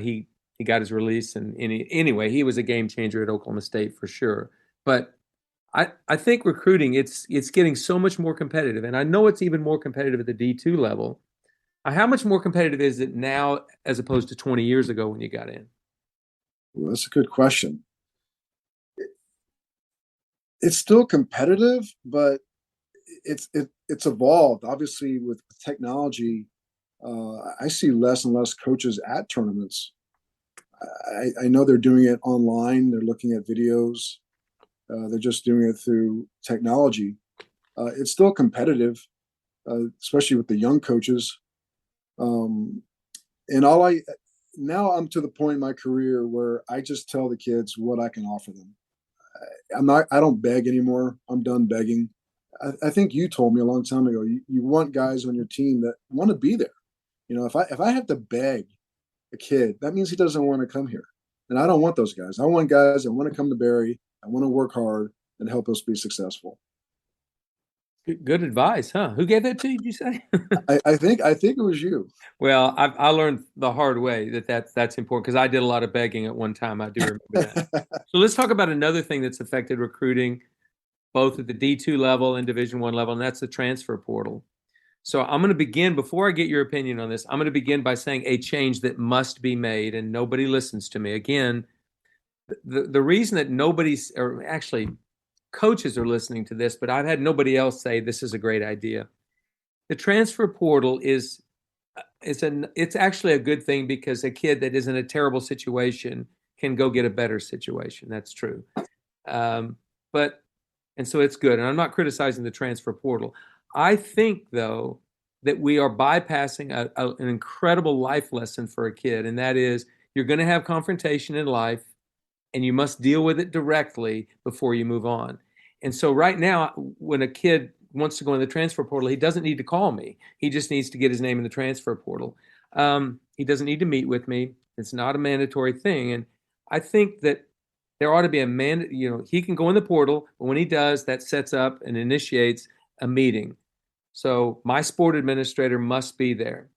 he got his release. And anyway, he was a game changer at Oklahoma State for sure. But I think recruiting, it's getting so much more competitive. And I know it's even more competitive at the D2 level. How much more competitive is it now as opposed to 20 years ago when you got in? Well, that's a good question. It's still competitive, but it's evolved. Obviously, with technology, I see less and less coaches at tournaments. I know they're doing it online. They're looking at videos. They're just doing it through technology. It's still competitive, especially with the young coaches. And now I'm to the point in my career where I just tell the kids what I can offer them. I don't beg anymore. I'm done begging. I think you told me a long time ago, you want guys on your team that want to be there. If I have to beg a kid, that means he doesn't want to come here. And I don't want those guys. I want guys that want to come to Barry. I want to work hard and help us be successful. Good advice, huh? Who gave that to you, did you say? I think it was you. Well, I learned the hard way that's important because I did a lot of begging at one time. I do remember that. So let's talk about another thing that's affected recruiting, both at the D2 level and Division I level, and that's the transfer portal. So I'm going to begin, before I get your opinion on this, I'm going to begin by saying a change that must be made, and nobody listens to me. Again, the reason that nobody's, or actually coaches are listening to this, but I've had nobody else say this is a great idea. The transfer portal it's actually a good thing because a kid that is in a terrible situation can go get a better situation. That's true. And so it's good. And I'm not criticizing the transfer portal. I think, though, that we are bypassing an incredible life lesson for a kid, and that is you're going to have confrontation in life, and you must deal with it directly before you move on. And so right now, when a kid wants to go in the transfer portal, he doesn't need to call me. He just needs to get his name in the transfer portal. He doesn't need to meet with me. It's not a mandatory thing. And I think that there ought to be he can go in the portal, but when he does, that sets up and initiates a meeting. So my sport administrator must be there.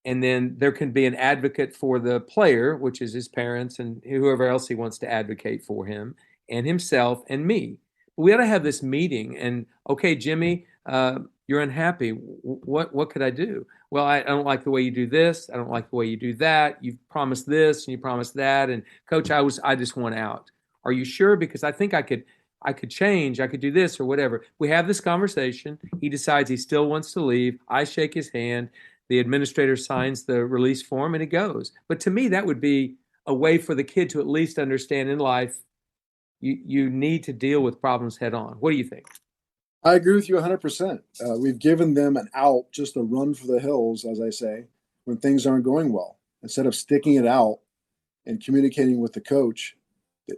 And then there can be an advocate for the player, which is his parents and whoever else he wants to advocate for him, and himself and me. We ought to have this meeting and, okay, Jimmy, you're unhappy. What could I do? Well, I don't like the way you do this. I don't like the way you do that. You've promised this and you promised that. And coach, I just want out. Are you sure? Because I think I could change. I could do this or whatever. We have this conversation. He decides he still wants to leave. I shake his hand. The administrator signs the release form and it goes. But to me, that would be a way for the kid to at least understand in life, you need to deal with problems head on. What do you think? I agree with you 100%. We've given them an out, just a run for the hills, as I say, when things aren't going well. Instead of sticking it out and communicating with the coach,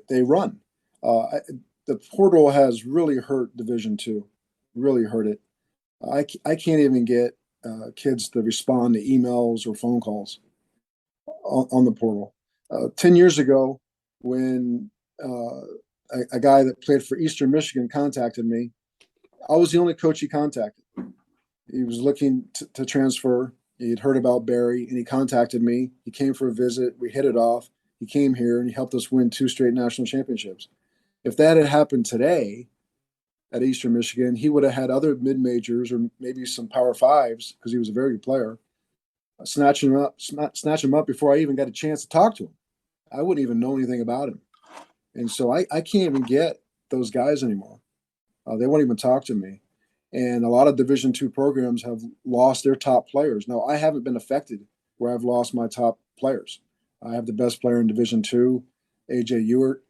they run. The portal has really hurt Division II, really hurt it. I can't even get kids to respond to emails or phone calls on the portal. 10 years ago, when a guy that played for Eastern Michigan contacted me, I was the only coach he contacted. He was looking to transfer. He had heard about Barry and he contacted me. He came for a visit. We hit it off. He came here and he helped us win 2 straight national championships. If that had happened today at Eastern Michigan, he would have had other mid majors or maybe some Power Fives because he was a very good player. Snatch him up before I even got a chance to talk to him. I wouldn't even know anything about him. And so I can't even get those guys anymore. They won't even talk to me. And a lot of Division II programs have lost their top players. Now, I haven't been affected where I've lost my top players. I have the best player in Division II, A.J. Ewert.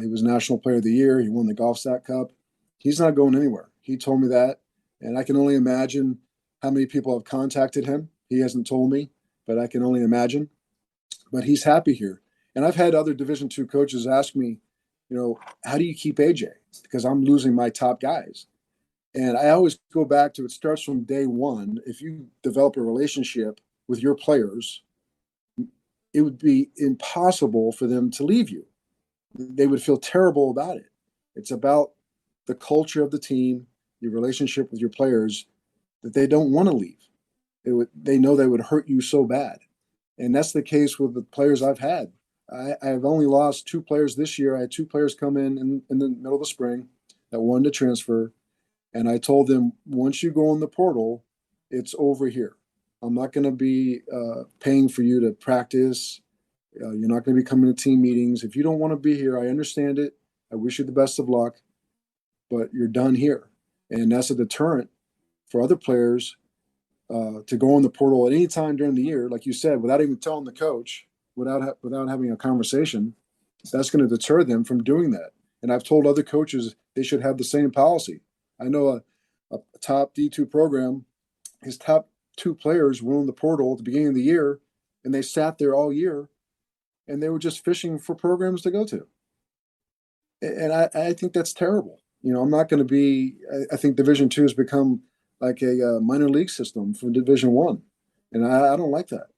He was National Player of the Year. He won the Golf Stat Cup. He's not going anywhere. He told me that. And I can only imagine how many people have contacted him. He hasn't told me, but I can only imagine. But he's happy here. And I've had other Division II coaches ask me, how do you keep AJ? Because I'm losing my top guys. And I always go back to it starts from day one. If you develop a relationship with your players, it would be impossible for them to leave you. They would feel terrible about it. It's about the culture of the team, your relationship with your players, that they don't want to leave. They know they would hurt you so bad. And that's the case with the players I've had. I've only lost 2 players this year. I had 2 players come in the middle of the spring that wanted to transfer. And I told them, once you go in the portal, it's over here. I'm not going to be paying for you to practice. You're not going to be coming to team meetings. If you don't want to be here, I understand it. I wish you the best of luck, but you're done here. And that's a deterrent for other players to go in the portal at any time during the year, like you said, without even telling the coach, without having a conversation. That's going to deter them from doing that. And I've told other coaches they should have the same policy. I know a top D2 program, his top 2 players were in the portal at the beginning of the year, and they sat there all year, and they were just fishing for programs to go to. And I think that's terrible. I'm not going to be. I think Division II has become like a minor league system for Division I, and I don't like that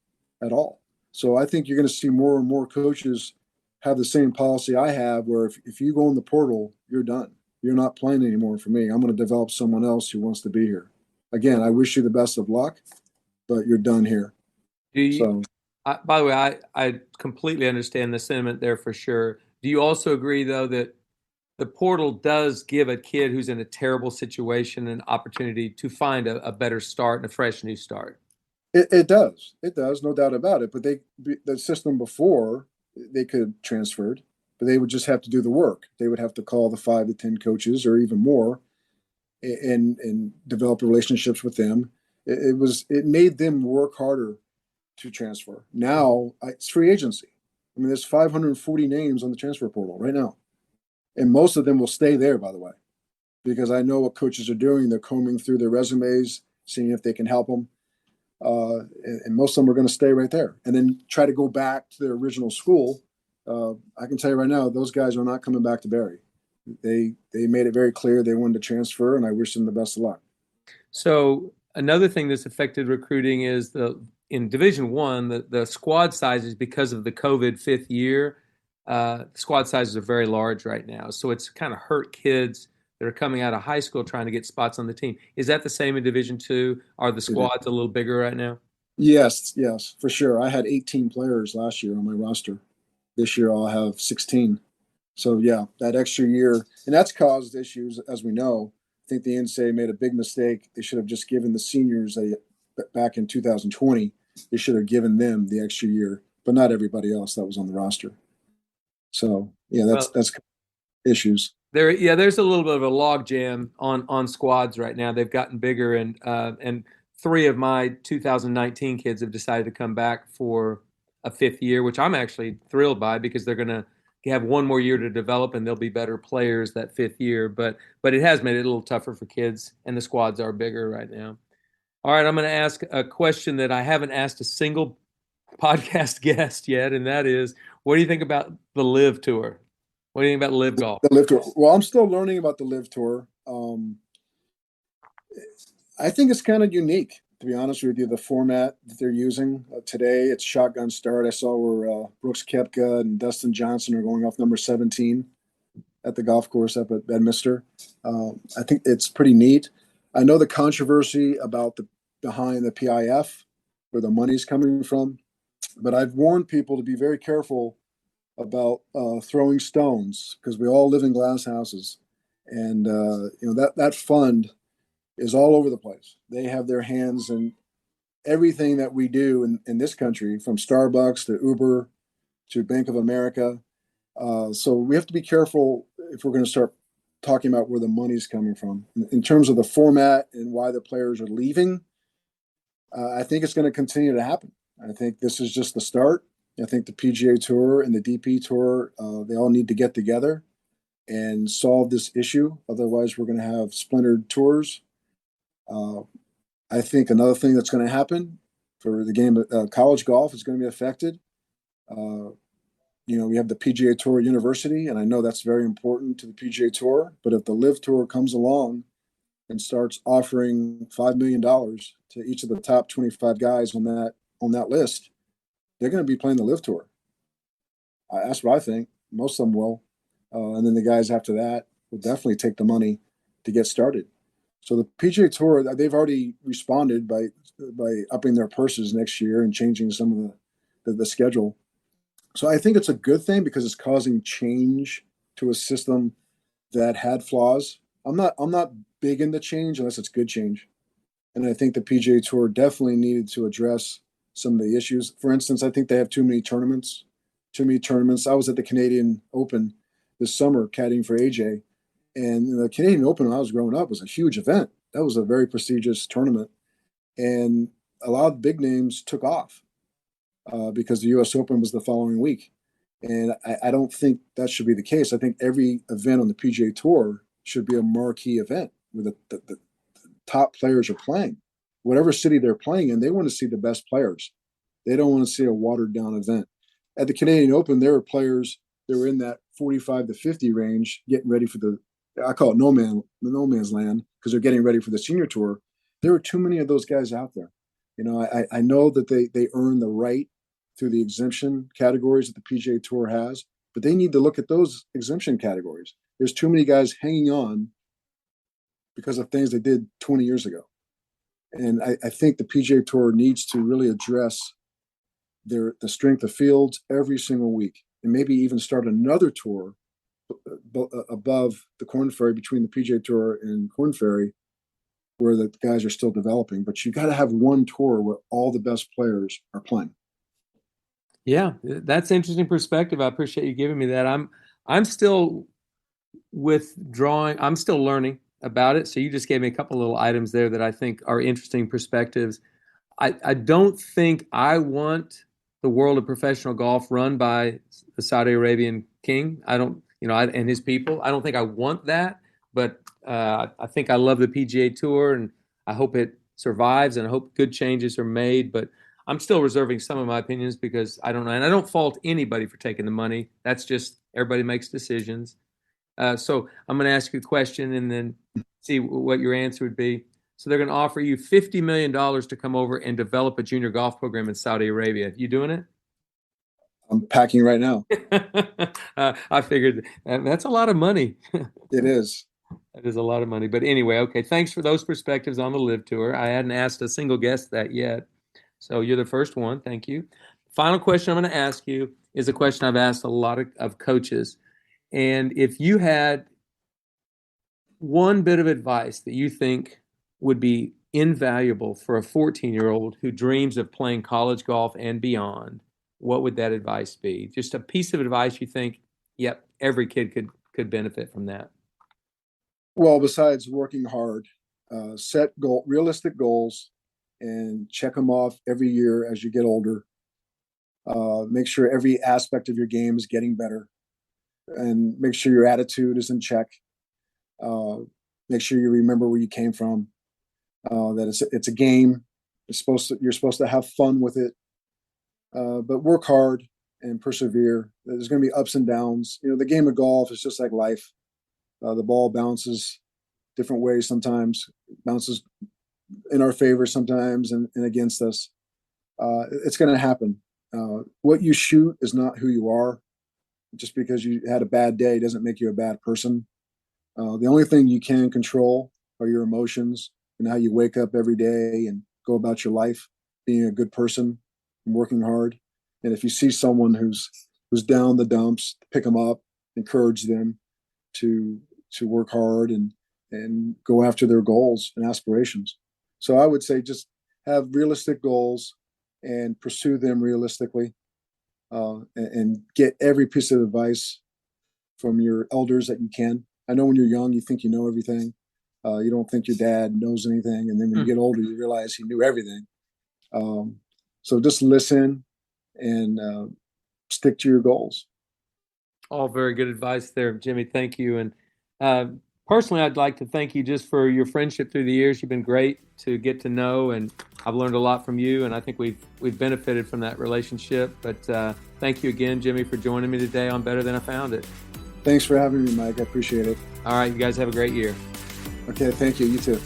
at all. So I think you're going to see more and more coaches have the same policy I have, where if you go in the portal, you're done. You're not playing anymore for me. I'm going to develop someone else who wants to be here. Again, I wish you the best of luck, but you're done here. By the way, I completely understand the sentiment there for sure. Do you also agree, though, that the portal does give a kid who's in a terrible situation an opportunity to find a better start and a fresh new start? It does. It does, no doubt about it. But the system before, they could have transferred, but they would just have to do the work. They would have to call the 5 to 10 coaches or even more and develop relationships with them. It made them work harder to transfer. Now it's free agency. I mean, there's 540 names on the transfer portal right now. And most of them will stay there, by the way, because I know what coaches are doing. They're combing through their resumes, seeing if they can help them. And most of them are going to stay right there and then try to go back to their original school. I can tell you right now, those guys are not coming back to Barry. They made it very clear they wanted to transfer, and I wish them the best of luck. So another thing that's affected recruiting is in Division I, the squad sizes, because of the COVID 5th year, squad sizes are very large right now. So it's kind of hurt kids that are coming out of high school trying to get spots on the team. Is that the same in Division II? Are the squads a little bigger right now? Yes, for sure. I had 18 players last year on my roster. This year I'll have 16. So yeah, that extra year, and that's caused issues, as we know. I think the NCAA made a big mistake. They should have just given the seniors back in 2020. They should have given them the extra year, but not everybody else that was on the roster. So yeah, that's issues. There's a little bit of a log jam on squads right now. They've gotten bigger, and 3 of my 2019 kids have decided to come back for a 5th year, which I'm actually thrilled by because they're going to have 1 more year to develop and they'll be better players that 5th year. But it has made it a little tougher for kids, and the squads are bigger right now. All right, I'm going to ask a question that I haven't asked a single podcast guest yet, and that is, what do you think about the LIV Tour? What do you think about LIV Golf? The LIV Tour. Well, I'm still learning about the LIV Tour. I think it's kind of unique, to be honest with you. The format that they're using today, it's shotgun start. I saw where Brooks Koepka and Dustin Johnson are going off number 17 at the golf course up at Bedminster. I think it's pretty neat. I know the controversy about behind the PIF, where the money's coming from, but I've warned people to be very careful about throwing stones, because we all live in glass houses, and that fund is all over the place. They have their hands in everything that we do in this country, from Starbucks to Uber to Bank of America. So we have to be careful if we're going to start talking about where the money's coming from. In terms of the format and why the players are leaving, I think it's going to continue to happen. I think this is just the start. I think the PGA Tour and the DP Tour, they all need to get together and solve this issue. Otherwise, we're going to have splintered tours. I think another thing that's going to happen for the game of college golf is going to be affected. We have the PGA Tour University, and I know that's very important to the PGA Tour. But if the LIV Tour comes along and starts offering $5 million to each of the top 25 guys on that list, they're going to be playing the LIV Tour. That's what I think. Most of them will. And then the guys after that will definitely take the money to get started. So the PGA Tour, they've already responded by upping their purses next year and changing some of the schedule. So I think it's a good thing, because it's causing change to a system that had flaws. I'm not big into change unless it's good change. And I think the PGA Tour definitely needed to address some of the issues. For instance, I think they have too many tournaments. I was at the Canadian Open this summer caddying for AJ. And the Canadian Open, when I was growing up, was a huge event. That was a very prestigious tournament. And a lot of big names took off because the U.S. Open was the following week. And I don't think that should be the case. I think every event on the PGA Tour should be a marquee event where the top players are playing. Whatever city they're playing in, they want to see the best players. They don't want to see a watered-down event. At the Canadian Open, there were players that were in that 45 to 50 range getting ready for I call it no man's land, because they're getting ready for the senior tour. There were too many of those guys out there. I know that they earn the right through the exemption categories that the PGA Tour has, but they need to look at those exemption categories. There's too many guys hanging on because of things they did 20 years ago. And I think the PGA Tour needs to really address the strength of fields every single week, and maybe even start another tour above the Korn Ferry, between the PGA Tour and Korn Ferry, where the guys are still developing. But you got to have one tour where all the best players are playing. Yeah, that's interesting perspective. I appreciate you giving me that. I'm still withdrawing. I'm still learning about it. So you just gave me a couple little items there that I think are interesting perspectives. I don't think I want the world of professional golf run by the Saudi Arabian king. I don't, and his people. I don't think I want that, but I think I love the PGA Tour, and I hope it survives, and I hope good changes are made. But I'm still reserving some of my opinions, because I don't know, and I don't fault anybody for taking the money. That's just, everybody makes decisions. So I'm going to ask you a question and then see what your answer would be. So they're going to offer you $50 million to come over and develop a junior golf program in Saudi Arabia. You doing it? I'm packing right now. I figured that's a lot of money. It is. That is a lot of money. But anyway, okay, thanks for those perspectives on the LIV Tour. I hadn't asked a single guest that yet. So you're the first one. Thank you. Final question I'm going to ask you is a question I've asked a lot of coaches. And if you had one bit of advice that you think would be invaluable for a 14-year-old who dreams of playing college golf and beyond, what would that advice be? Just a piece of advice you think, yep, every kid could benefit from that. Well, besides working hard, set realistic goals and check them off every year as you get older. Make sure every aspect of your game is getting better, and make sure your attitude is in check. Make sure you remember where you came from. That it's a game. You're supposed to have fun with it, but work hard and persevere. There's going to be ups and downs. The game of golf is just like life. The ball bounces different ways sometimes, bounces in our favor sometimes and against us. It's going to happen. What you shoot is not who you are. Just because you had a bad day doesn't make you a bad person. The only thing you can control are your emotions and how you wake up every day and go about your life, being a good person and working hard. And if you see someone who's down the dumps, pick them up, encourage them to work hard and go after their goals and aspirations. So I would say just have realistic goals and pursue them realistically, and get every piece of advice from your elders that you can. I know when you're young, you think you know everything. You don't think your dad knows anything. And then when you get older, you realize he knew everything. So just listen and stick to your goals. All very good advice there, Jimmy. Thank you. And personally, I'd like to thank you just for your friendship through the years. You've been great to get to know, and I've learned a lot from you, and I think we've benefited from that relationship. But thank you again, Jimmy, for joining me today on Better Than I Found It. Thanks for having me, Mike. I appreciate it. All right, you guys have a great year. Okay, thank you. You too.